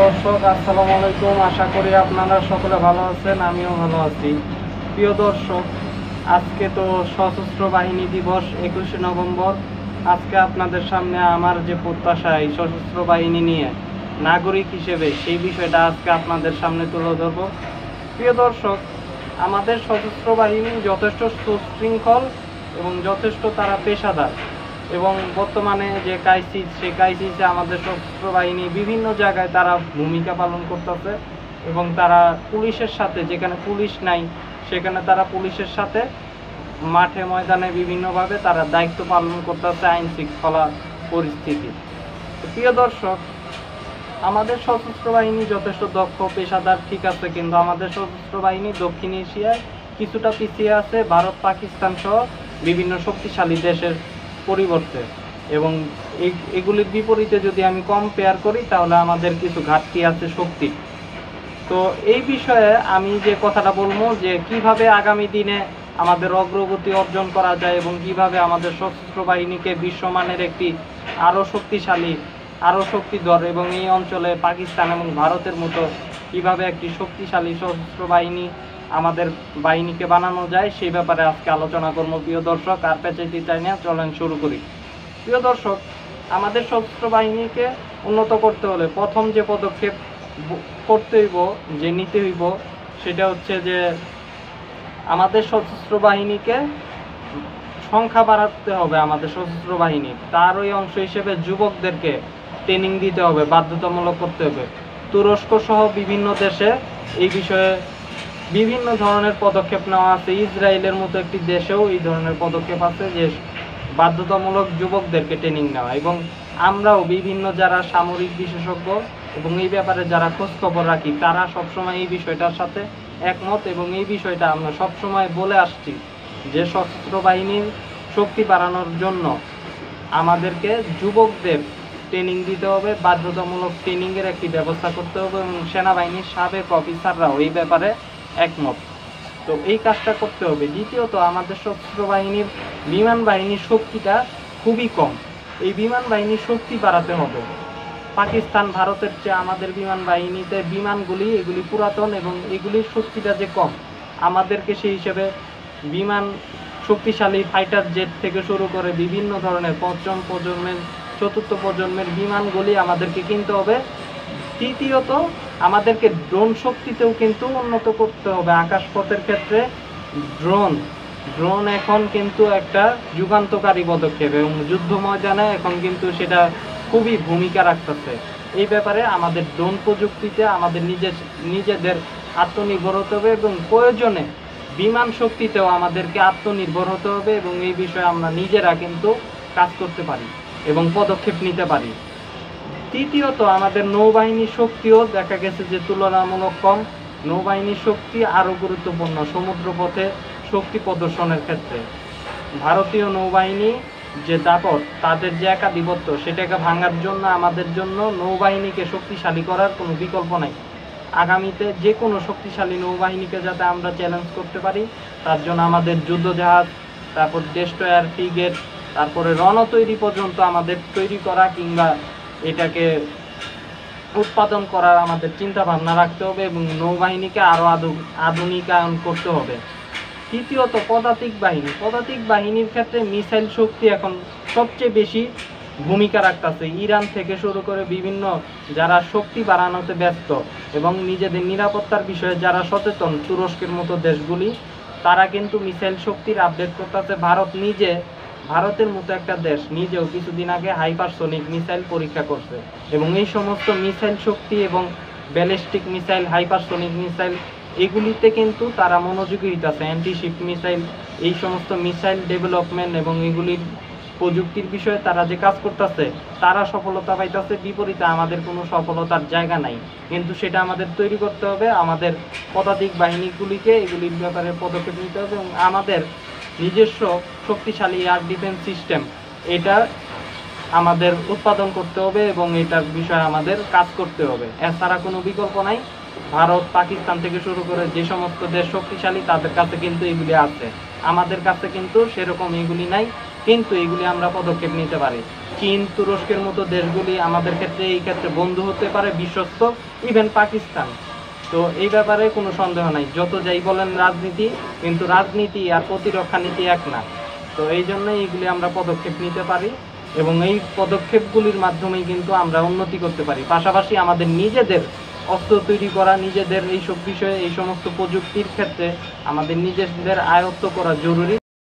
দর্শক আসসালামু আলাইকুম। আশা করি আপনারা সকলে ভালো আছেন, আমিও ভালো আছি। প্রিয় দর্শক, আজকে তো সশস্ত্র বাহিনী দিবস 21শে নভেম্বর। আজকে আপনাদের সামনে আমার যে প্রত্যাশা এই সশস্ত্র বাহিনী নিয়ে নাগরিক হিসেবে, সেই বিষয়টা আজকে আপনাদের সামনে তুলে ধরব। প্রিয় দর্শক, আমাদের সশস্ত্র বাহিনী যথেষ্ট সুশৃঙ্খল এবং যথেষ্ট তারা পেশাদার, এবং বর্তমানে যে ক্রাইসিস, সেই ক্রাইসিসে আমাদের সশস্ত্র বাহিনী বিভিন্ন জায়গায় তারা ভূমিকা পালন করতেছে, এবং তারা পুলিশের সাথে, যেখানে পুলিশ নাই সেখানে তারা পুলিশের সাথে মাঠে ময়দানে বিভিন্নভাবে তারা দায়িত্ব পালন করতেছে আইন শৃঙ্খলা পরিস্থিতি। প্রিয় দর্শক, আমাদের সশস্ত্র বাহিনী যথেষ্ট দক্ষ পেশাদার, ঠিক আছে, কিন্তু আমাদের সশস্ত্র বাহিনী দক্ষিণ এশিয়ায় কিছুটা পিছিয়ে আছে ভারত, পাকিস্তান সহ বিভিন্ন শক্তিশালী দেশের পরিবর্তে, এবং এগুলির বিপরীতে যদি আমি কম্পেয়ার করি তাহলে আমাদের কিছু ঘাটতি আছে শক্তি। তো এই বিষয়ে আমি যে কথাটা বলবো, যে কিভাবে আগামী দিনে আমাদের অগ্রগতি অর্জন করা যায় এবং কিভাবে আমাদের সশস্ত্র বাহিনীকে বিশ্বমানের একটি আরও শক্তিশালী, আরও শক্তিধর, এবং এই অঞ্চলে পাকিস্তান এবং ভারতের মতো কিভাবে একটি শক্তিশালী সশস্ত্র বাহিনী আমাদের বাহিনীকে বানানো যায়, সেই ব্যাপারে আজকে আলোচনা করব। প্রিয় দর্শক, আর পেঁচাইতে চাই না, চলেন শুরু করি। প্রিয় দর্শক, আমাদের সশস্ত্র বাহিনীকে উন্নত করতে হলে প্রথম যে পদক্ষেপ করতে হইব, যে নিতে হইব, সেটা হচ্ছে যে আমাদের সশস্ত্র বাহিনীকে সংখ্যা বাড়াতে হবে। আমাদের সশস্ত্র বাহিনী তারই অংশ হিসেবে যুবকদেরকে ট্রেনিং দিতে হবে, বাধ্যতামূলক করতে হবে। তুরস্ক সহ বিভিন্ন দেশে এই বিষয়ে বিভিন্ন ধরনের পদক্ষেপ নেওয়া আছে। ইসরায়েলের মতো একটি দেশেও এই ধরনের পদক্ষেপ আছে, যে বাধ্যতামূলক যুবকদেরকে ট্রেনিং নেওয়া। এবং আমরাও বিভিন্ন যারা সামরিক বিশেষজ্ঞ এবং এই ব্যাপারে যারা খোঁজখবর রাখি, তারা সবসময় এই বিষয়টার সাথে একমত, এবং এই বিষয়টা আমরা সবসময় বলে আসছি যে সশস্ত্র বাহিনীর শক্তি বাড়ানোর জন্য আমাদেরকে যুবকদের ট্রেনিং দিতে হবে, বাধ্যতামূলক ট্রেনিংয়ের একটি ব্যবস্থা করতে হবে, এবং সেনাবাহিনীর সাবেক অফিসাররাও এই ব্যাপারে একমত। তো এই কাজটা করতে হবে। দ্বিতীয়ত, আমাদের সশস্ত্র বাহিনীর বিমান বাহিনীর শক্তিটা খুবই কম। এই বিমান বাহিনীর শক্তি বাড়াতে হবে। পাকিস্তান, ভারতের চেয়ে আমাদের বিমান বাহিনীতে বিমানগুলি এগুলি পুরাতন, এবং এগুলির শক্তিটা যে কম, আমাদেরকে সেই হিসেবে বিমান শক্তিশালী ফাইটার জেট থেকে শুরু করে বিভিন্ন ধরনের পঞ্চম প্রজন্মের, চতুর্থ প্রজন্মের বিমানগুলি আমাদেরকে কিনতে হবে। তৃতীয়ত, আমাদেরকে ড্রোন শক্তিতেও কিন্তু উন্নত করতে হবে। আকাশপথের ক্ষেত্রে ড্রোন এখন কিন্তু একটা যুগান্তকারী পদক্ষেপ, এবং যুদ্ধ ময়দানে এখন কিন্তু সেটা খুবই ভূমিকা রাখতেছে। এই ব্যাপারে আমাদের ড্রোন প্রযুক্তিতে আমাদের নিজেদের আত্মনির্ভর হতে হবে, এবং প্রয়োজনে বিমান শক্তিতেও আমাদেরকে আত্মনির্ভর হতে হবে, এবং এই বিষয়ে আমরা নিজেরা কিন্তু কাজ করতে পারি এবং পদক্ষেপ নিতে পারি। তৃতীয়ত, আমাদের নৌবাহিনীর শক্তিও দেখা গেছে যে তুলনামূলক কম। নৌবাহিনীর শক্তি আরও গুরুত্বপূর্ণ সমুদ্রপথে শক্তি প্রদর্শনের ক্ষেত্রে। ভারতীয় নৌবাহিনী যে দাপট, তাদের যে একাধিপত্য, সেটাকে ভাঙার জন্য আমাদের জন্য নৌবাহিনীকে শক্তিশালী করার কোনো বিকল্প নাই। আগামীতে যে কোনো শক্তিশালী নৌবাহিনীকে যাতে আমরা চ্যালেঞ্জ করতে পারি, তার জন্য আমাদের যুদ্ধজাহাজ, তারপর ডেস্ট্রয়ার, ফ্রিগেট, তারপরে রণ তৈরি পর্যন্ত আমাদের তৈরি করা কিংবা এটাকে উৎপাদন করার আমাদের চিন্তা ভাবনা রাখতে হবে, এবং নৌবাহিনীকে আরও আধুনিকায়ন করতে হবে। তৃতীয়ত, পদাতিক বাহিনীর ক্ষেত্রে মিসাইল শক্তি এখন সবচেয়ে বেশি ভূমিকা রাখতেছে। ইরান থেকে শুরু করে বিভিন্ন যারা শক্তি বাড়ানোতে ব্যস্ত এবং নিজেদের নিরাপত্তার বিষয়ে যারা সচেতন, তুরস্কের মতো দেশগুলি, তারা কিন্তু মিসাইল শক্তির আপডেট করতেছে। ভারতের মতো একটা দেশ নিজেও কিছুদিন আগে হাইপারসোনিক মিসাইল পরীক্ষা করছে, এবং এই সমস্ত মিসাইল শক্তি এবং ব্যালিস্টিক মিসাইল, হাইপারসোনিক মিসাইল, এগুলিতে কিন্তু তারা মনোযোগী হইতেছে। অ্যান্টিশিপ মিসাইল, এই সমস্ত মিসাইল ডেভেলপমেন্ট এবং এগুলির প্রযুক্তির বিষয়ে তারা যে কাজ করতেছে, তারা সফলতা পাইতেছে। বিপরীতে আমাদের কোনো সফলতার জায়গা নাই, কিন্তু সেটা আমাদের তৈরি করতে হবে। আমাদের পদাতিক বাহিনীগুলিকে এগুলির ব্যাপারে পদক্ষেপ নিতে হবে, এবং আমাদের নিজস্ব শক্তিশালী এয়ার ডিফেন্স সিস্টেম, এটা আমাদের উৎপাদন করতে হবে, এবং এটার বিষয়ে আমাদের কাজ করতে হবে। এছাড়া কোনো বিকল্প নাই। ভারত, পাকিস্তান থেকে শুরু করে যে সমস্ত দেশ শক্তিশালী, তাদের কাছে কিন্তু এগুলি আছে, আমাদের কাছে কিন্তু সেরকম এগুলি নাই, কিন্তু এগুলি আমরা পদক্ষেপ নিতে পারি। চীন তুরস্কের মতো দেশগুলি আমাদের ক্ষেত্রে এই ক্ষেত্রে বন্ধু হতে পারে, বিশ্বস্ত, ইভেন পাকিস্তান। তো এই ব্যাপারে কোনো সন্দেহ নাই। যত যাই বলেন রাজনীতি, কিন্তু রাজনীতি আর প্রতিরক্ষা নীতি এক না। তো এই জন্যই এইগুলি আমরা পদক্ষেপ নিতে পারি এবং এই পদক্ষেপগুলির মাধ্যমেই কিন্তু আমরা উন্নতি করতে পারি। পাশাপাশি আমাদের নিজেদের অস্ত্র তৈরি করা, নিজেদের এইসব বিষয়ে এই সমস্ত প্রযুক্তির ক্ষেত্রে আমাদের নিজেদের আয়ত্ত করা জরুরি।